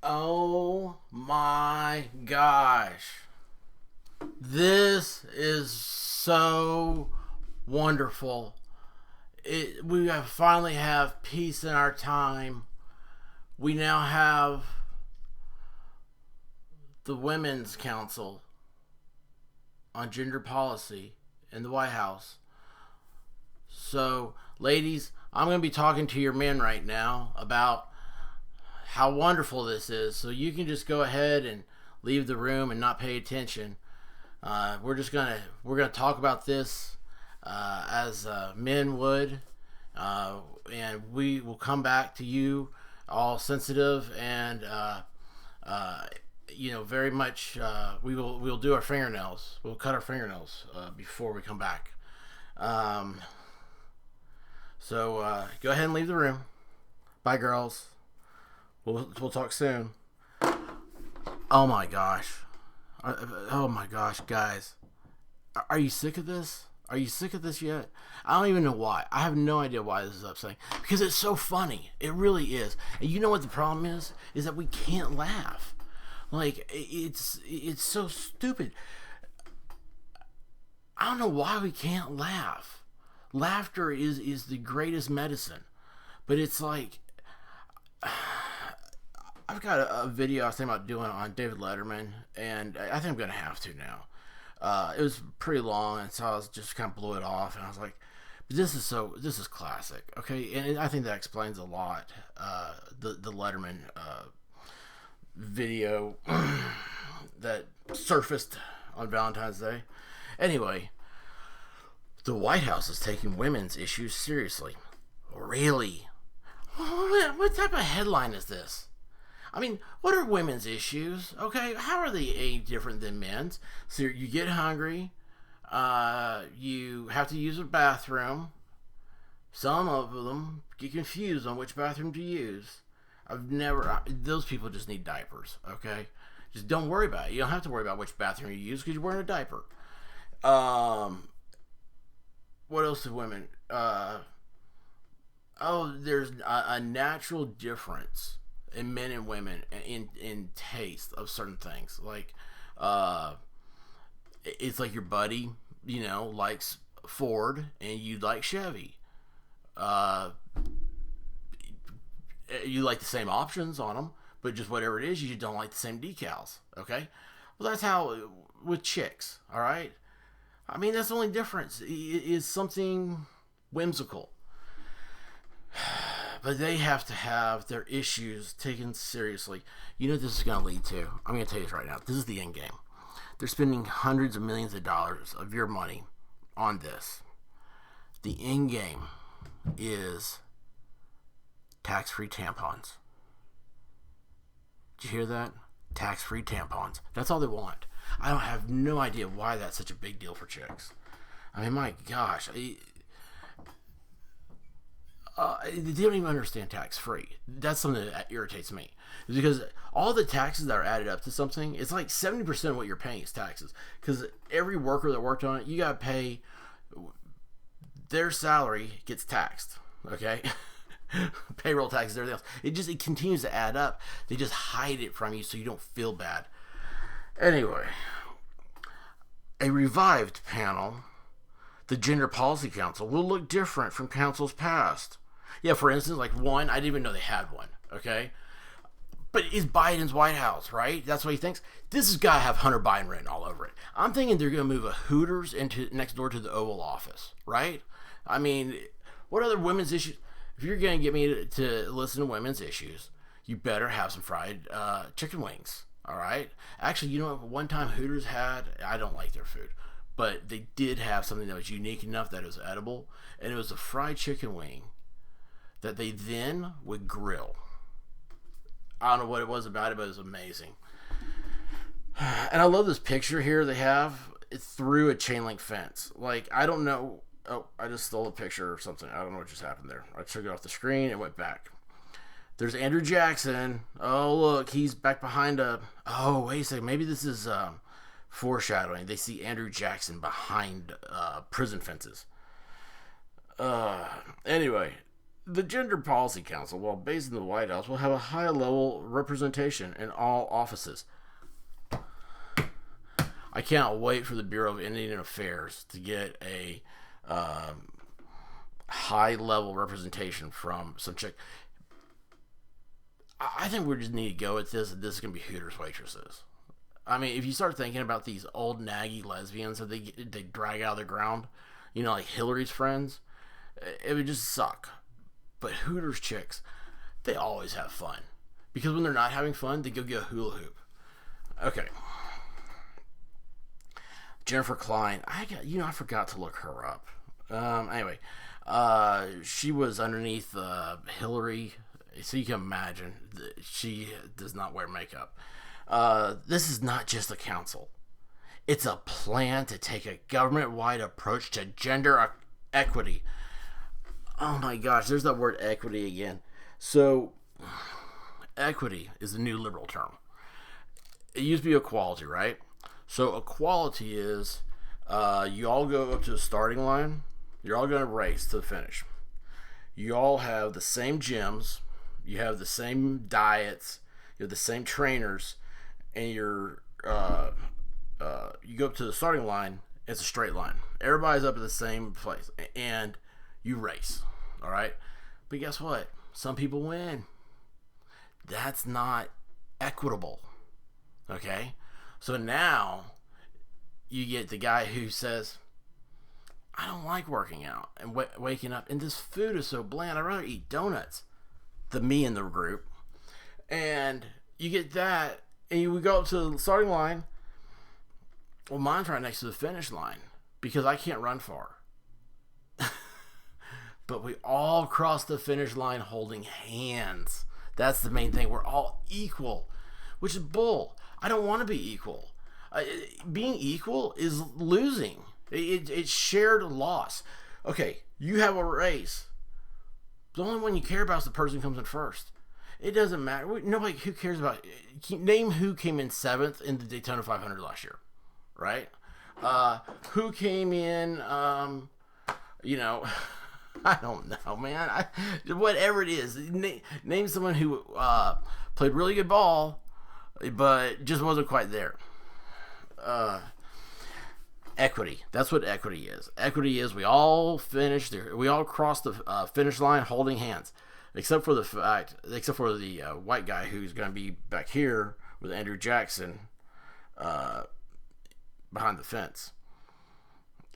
Oh my gosh. This is so wonderful. We have finally have peace in our time. We now have the Women's Council on Gender Policy in the White House. So, ladies, I'm going to be talking to your men right now about how wonderful this is. So you can just go ahead and leave the room and not pay attention. We're gonna talk about this as men would, and we will come back to you all sensitive and very much. We'll do our fingernails. We'll cut our fingernails before we come back. So go ahead and leave the room. Bye, girls. We'll talk soon. Oh my gosh. Oh my gosh, guys. Are you sick of this? Are you sick of this yet? I don't even know why. I have no idea why this is upsetting. Because it's so funny. It really is. And you know what the problem is? Is that we can't laugh. Like, it's so stupid. I don't know why we can't laugh. Laughter is the greatest medicine. But it's like... I've got a video I was thinking about doing on David Letterman, and I think I'm going to have to now. It was pretty long, and so I was just kind of blew it off, and I was like, this is classic, okay? And I think that explains a lot. The Letterman video that surfaced on Valentine's Day. Anyway, the White House is taking women's issues seriously. Really? What type of headline is this? I mean, what are women's issues? Okay, how are they any different than men's? So you get hungry, you have to use a bathroom. Some of them get confused on which bathroom to use. Those people just need diapers, okay? Just don't worry about it. You don't have to worry about which bathroom you use because you're wearing a diaper. What else do women, there's a natural difference in men and women in taste of certain things. Like, it's like your buddy, likes Ford and you like Chevy. You like the same options on them, but just whatever it is, you don't like the same decals. Okay? Well, that's how with chicks. All right? I mean, that's the only difference is something whimsical. But they have to have their issues taken seriously. You know what this is going to lead to? I'm going to tell you this right now. This is the end game. They're spending hundreds of millions of dollars of your money on this. The end game is tax-free tampons. Did you hear that? Tax-free tampons. That's all they want. I don't have no idea why that's such a big deal for chicks. I mean, my gosh. They don't even understand tax-free. That's something that irritates me. Because all the taxes that are added up to something, it's like 70% of what you're paying is taxes. Because every worker that worked on it, you got to pay, their salary gets taxed. Okay? Payroll taxes, everything else. It continues to add up. They just hide it from you so you don't feel bad. Anyway, a revived panel, the Gender Policy Council, will look different from councils past. Yeah, for instance, like one, I didn't even know they had one, okay? But it's Biden's White House, right? That's what he thinks. This has got to have Hunter Biden written all over it. I'm thinking they're going to move a Hooters into next door to the Oval Office, right? I mean, what other women's issues? If you're going to get me to listen to women's issues, you better have some fried chicken wings, all right? Actually, you know what one time Hooters had? I don't like their food. But they did have something that was unique enough that it was edible, and it was a fried chicken wing that they then would grill. I don't know what it was about it, but it was amazing. And I love this picture here they have. It's through a chain link fence. Like, I don't know. Oh, I just stole a picture or something. I don't know what just happened there. I took it off the screen and went back. There's Andrew Jackson. Oh, look, he's back behind a... Oh, wait a second. Maybe this is... foreshadowing. They see Andrew Jackson behind prison fences. Anyway, The Gender Policy Council, while based in the White House, will have a high-level representation in all offices. I can't wait for the Bureau of Indian Affairs to get a high-level representation from some chick. I think we just need to go with this, and this is going to be Hooter's waitresses. I mean, if you start thinking about these old naggy lesbians that they drag out of the ground, like Hillary's friends, it would just suck. But Hooter's chicks, they always have fun. Because when they're not having fun, they go get a hula hoop. Okay. Jennifer Klein. I forgot to look her up. Anyway, she was underneath Hillary. So you can imagine, she does not wear makeup. This is not just a council. It's a plan to take a government-wide approach to gender equity. Oh my gosh, there's that word equity again. So, equity is a new liberal term. It used to be equality, right? So, equality is you all go up to the starting line. You're all going to race to the finish. You all have the same gyms. You have the same diets. You have the same trainers. And you go up to the starting line. It's a straight line. Everybody's up at the same place. And you race, all right? But guess what? Some people win. That's not equitable, okay? So now you get the guy who says, I don't like working out and waking up, and this food is so bland, I'd rather eat donuts. The me in the group. And you get that, and we go up to the starting line. Well, mine's right next to the finish line because I can't run far. But we all cross the finish line holding hands. That's the main thing. We're all equal, which is bull. I don't want to be equal. Being equal is losing. It's shared loss. Okay, you have a race. The only one you care about is the person who comes in first. It doesn't matter. Nobody who cares about. Name who came in 7th in the Daytona 500 last year, right? Who came in? I don't know, man. Whatever it is, name someone who played really good ball, but just wasn't quite there. Equity. That's what equity is. Equity is we all finished there. We all crossed the finish line holding hands, except for the white guy who's going to be back here with Andrew Jackson behind the fence.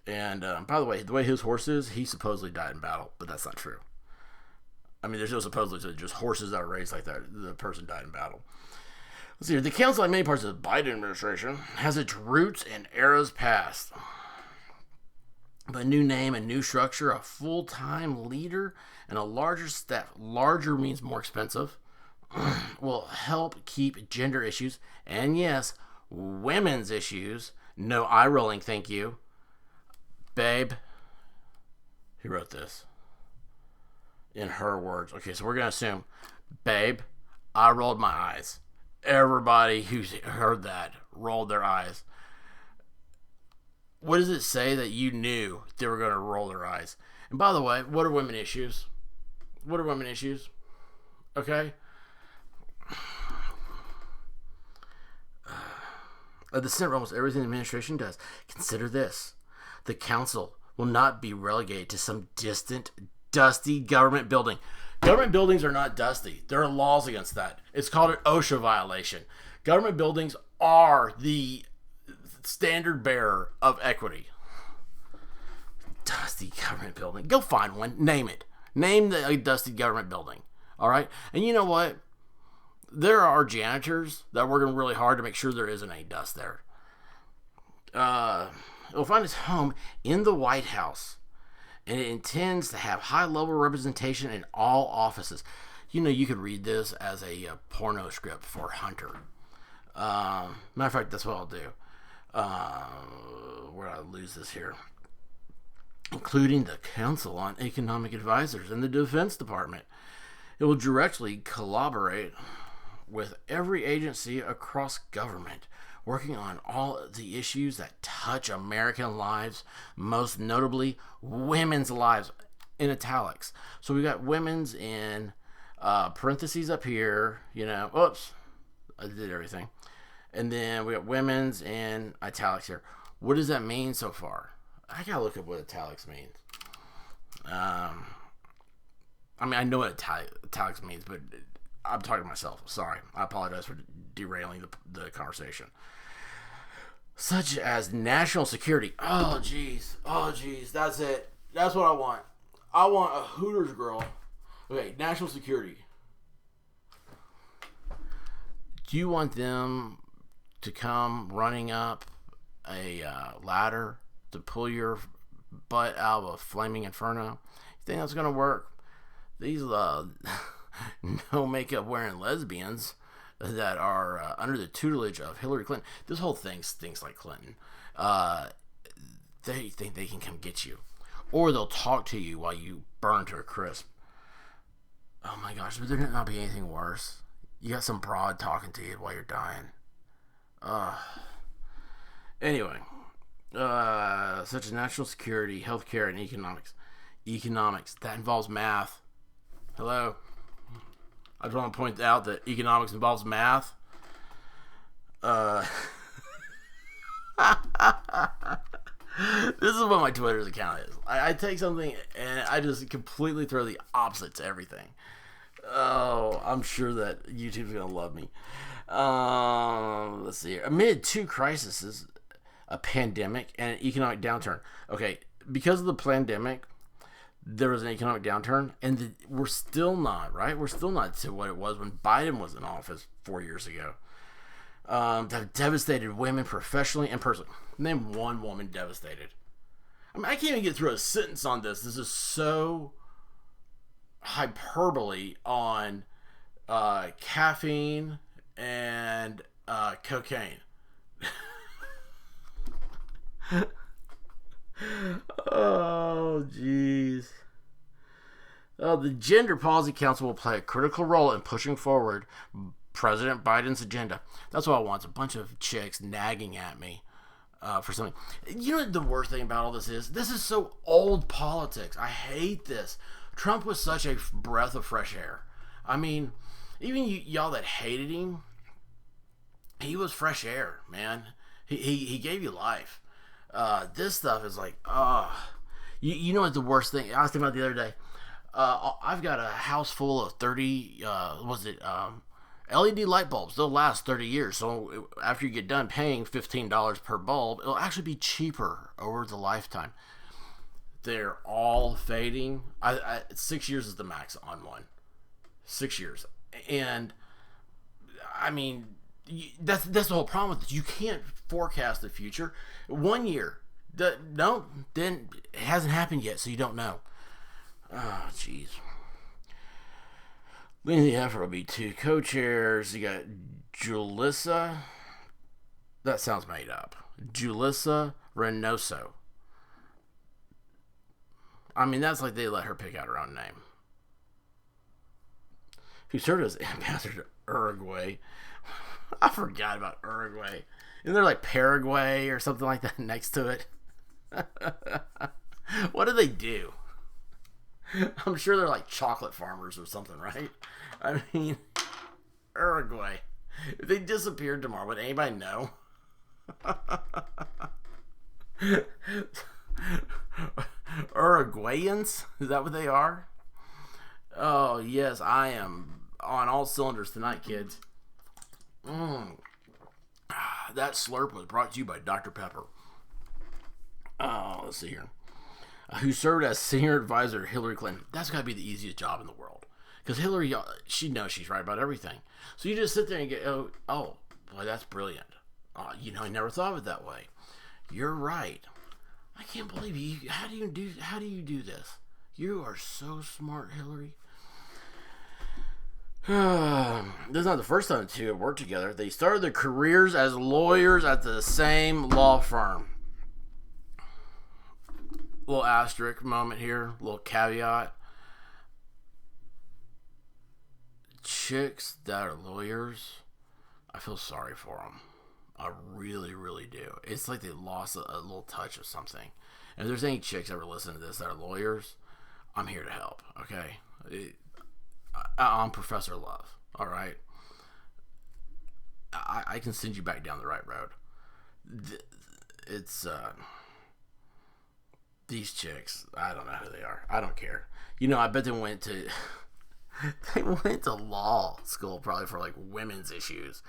And by the way his horse is, he supposedly died in battle, but that's not true. I mean, there's no supposedly, just horses that are raised like that. The person died in battle. Let's see. The council, like many parts of the Biden administration, has its roots in eras past. But a new name, a new structure, a full-time leader, and a larger staff. Larger means more expensive. Will help keep gender issues, and yes, women's issues. No eye rolling, thank you. Babe, he wrote this in her words. Okay, so we're going to assume, babe, I rolled my eyes. Everybody who heard that rolled their eyes. What does it say that you knew they were going to roll their eyes? And by the way, what are women issues? What are women issues? Okay? The Senate almost everything the administration does. Consider this. The council will not be relegated to some distant, dusty government building. Government buildings are not dusty. There are laws against that. It's called an OSHA violation. Government buildings are the standard bearer of equity. Dusty government building. Go find one. Name it. Name the dusty government building. All right? And you know what? There are janitors that are working really hard to make sure there isn't any dust there. It'll find its home in the White House, and it intends to have high-level representation in all offices. You could read this as a porno script for Hunter. Matter of fact, that's what I'll do. Where I lose this here. Including the Council on Economic Advisors and the Defense Department. It will directly collaborate with every agency across government, working on all the issues that touch American lives, most notably women's lives. in italics. So we got women's in parentheses up here, oops, I did everything. And then we got women's in italics here. What does that mean so far? I gotta look up what italics means. I know what italics means, but I'm talking to myself. Sorry. I apologize for derailing the conversation. Such as national security. Oh, jeez. That's it. That's what I want. I want a Hooters girl. Okay, national security. Do you want them to come running up a ladder to pull your butt out of a flaming inferno? You think that's going to work? These no makeup wearing lesbians that are under the tutelage of Hillary Clinton. This whole thing stinks like Clinton. They think they can come get you. Or they'll talk to you while you burn to a crisp. Oh my gosh, would there not be anything worse? You got some broad talking to you while you're dying. Anyway, such as national security, healthcare, and economics. Economics, that involves math. Hello? I just want to point out that economics involves math. This is what my Twitter's account is. I take something and I just completely throw the opposite to everything. Oh, I'm sure that YouTube's going to love me. Let's see here. Amid two crises, a pandemic and an economic downturn. Okay, because of the pandemic, there was an economic downturn, and we're still not, right? We're still not to what it was when Biden was in office 4 years ago. That devastated women professionally and personally. Name one woman devastated. I can't even get through a sentence on this. This is so hyperbole on caffeine and cocaine. Oh, jeez. The Gender Policy Council will play a critical role in pushing forward President Biden's agenda. That's what I want. It's a bunch of chicks nagging at me for something. You know what the worst thing about all this is? This is so old politics. I hate this. Trump was such a breath of fresh air. I mean, even y'all that hated him, he was fresh air, man. He gave you life. This stuff is like, you know what the worst thing? I was thinking about the other day. I've got a house full of 30, LED light bulbs. They'll last 30 years. So after you get done paying $15 per bulb, it'll actually be cheaper over the lifetime. They're all fading. 6 years is the max on one. 6 years. And I mean, that's the whole problem with this. You can't forecast the future. 1 year. Then it hasn't happened yet, so you don't know. Oh, jeez. Leading the effort will be two co-chairs. You got Julissa. That sounds made up. Julissa Reynoso. I mean, that's like they let her pick out her own name. Who served as ambassador to Uruguay. I forgot about Uruguay. Isn't there like Paraguay or something like that next to it? What do they do? I'm sure they're like chocolate farmers or something, right? I mean, Uruguay. If they disappeared tomorrow, would anybody know? Uruguayans? Is that what they are? Oh, yes, I am on all cylinders tonight, kids. That slurp was brought to you by Dr. Pepper. Oh, let's see here. Who served as senior advisor to Hillary Clinton. That's got to be the easiest job in the world. Because Hillary, she knows she's right about everything. So you just sit there and go, oh, boy, that's brilliant. I never thought of it that way. You're right. I can't believe you. How do you do this? You are so smart, Hillary. This is not the first time the two have worked together. They started their careers as lawyers at the same law firm. Little asterisk moment here. Little caveat. Chicks that are lawyers, I feel sorry for them. I really, really do. It's like they lost a little touch of something. And if there's any chicks that ever listen to this that are lawyers, I'm here to help. Okay, I'm Professor Love. All right, I can send you back down the right road. It's these chicks. I don't know who they are. I don't care. I bet they went to they went to law school probably for like women's issues.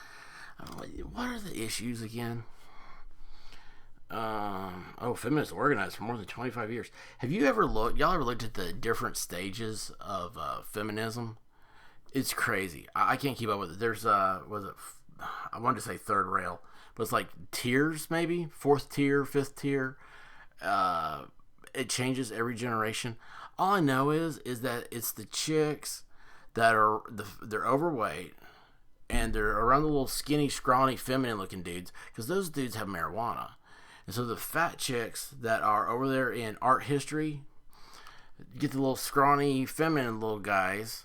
What are the issues again? Feminists organized for more than 25 years. Have you ever y'all ever looked at the different stages of feminism? It's crazy. I can't keep up with it. There's I wanted to say third rail, but it's like tiers, maybe fourth tier, fifth tier. It changes every generation. All I know is that it's the chicks that they're overweight and they're around the little skinny, scrawny, feminine looking dudes, because those dudes have marijuana. And so the fat chicks that are over there in art history get the little scrawny, feminine little guys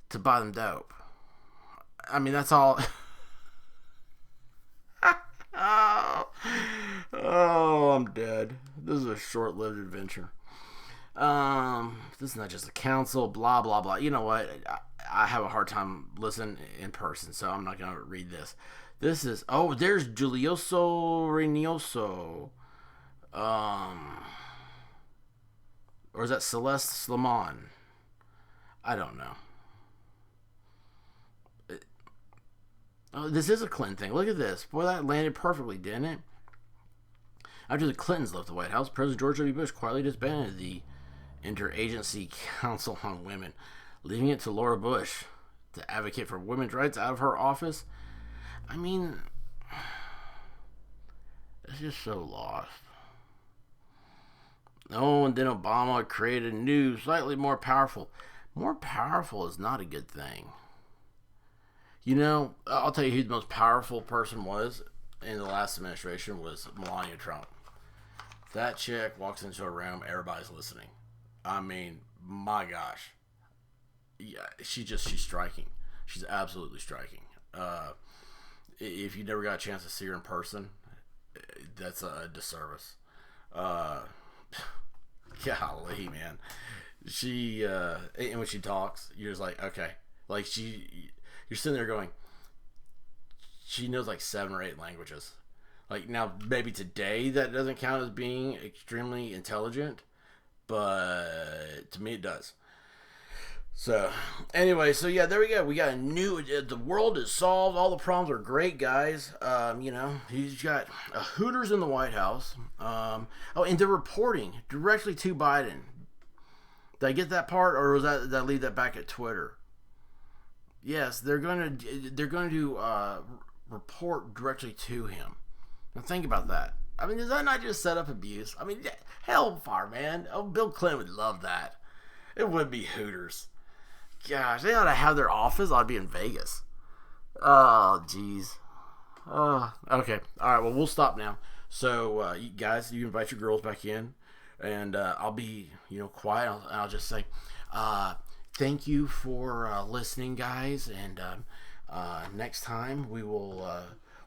to buy them dope. I mean, that's all. Oh, I'm dead. This is a short-lived adventure. This is not just a council, blah, blah, blah. You know what? I have a hard time listening in person, so I'm not going to read this. This is, there's Julioso Reynoso. Or is that Celeste Slamon? I don't know. This is a Clinton thing. Look at this. Boy, that landed perfectly, didn't it? After the Clintons left the White House, President George W. Bush quietly disbanded the Interagency Council on Women, leaving it to Laura Bush to advocate for women's rights out of her office. I mean, it's just so lost. And then Obama created a new, slightly more powerful. More powerful is not a good thing. I'll tell you who the most powerful person was in the last administration was Melania Trump. That chick walks into a room, everybody's listening. I mean, my gosh. Yeah, she's striking. She's absolutely striking. If you never got a chance to see her in person, that's a disservice. Golly, man. She, and when she talks, you're just like, okay. Like, you're sitting there going, she knows like 7 or 8 languages. Like, now, maybe today that doesn't count as being extremely intelligent, but to me it does. So, anyway, yeah, there we go. We got the world is solved. All the problems are great, guys. He's got Hooters in the White House. And they're reporting directly to Biden. Did I get that part, or did I leave that back at Twitter? Yes, they're going to report directly to him. Now think about that. I mean, does that not just set up abuse? I mean, hellfire, man. Oh, Bill Clinton would love that. It would be Hooters. Gosh, they ought to have their office. Ought to be in Vegas. Oh, jeez. Okay. All right. Well, we'll stop now. So, you guys, you invite your girls back in, and I'll be, quiet. I'll just say, thank you for listening, guys. And next time we will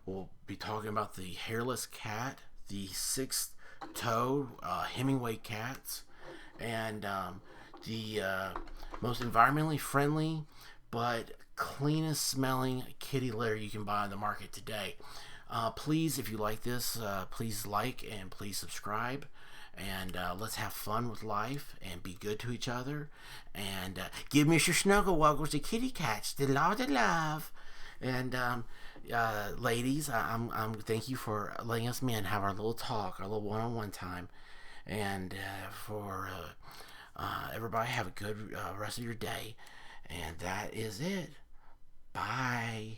we'll be talking about the hairless cat, the 6-toe Hemingway cats, and the most environmentally friendly but cleanest smelling kitty litter you can buy on the market today. Please, if you like this, please like and please subscribe. And let's have fun with life and be good to each other. And give Mr. Snuggle Wuggles the kitty cats the love. And ladies, I'm thank you for letting us men have our little talk, our little one-on-one time. And for everybody, have a good rest of your day. And that is it. Bye.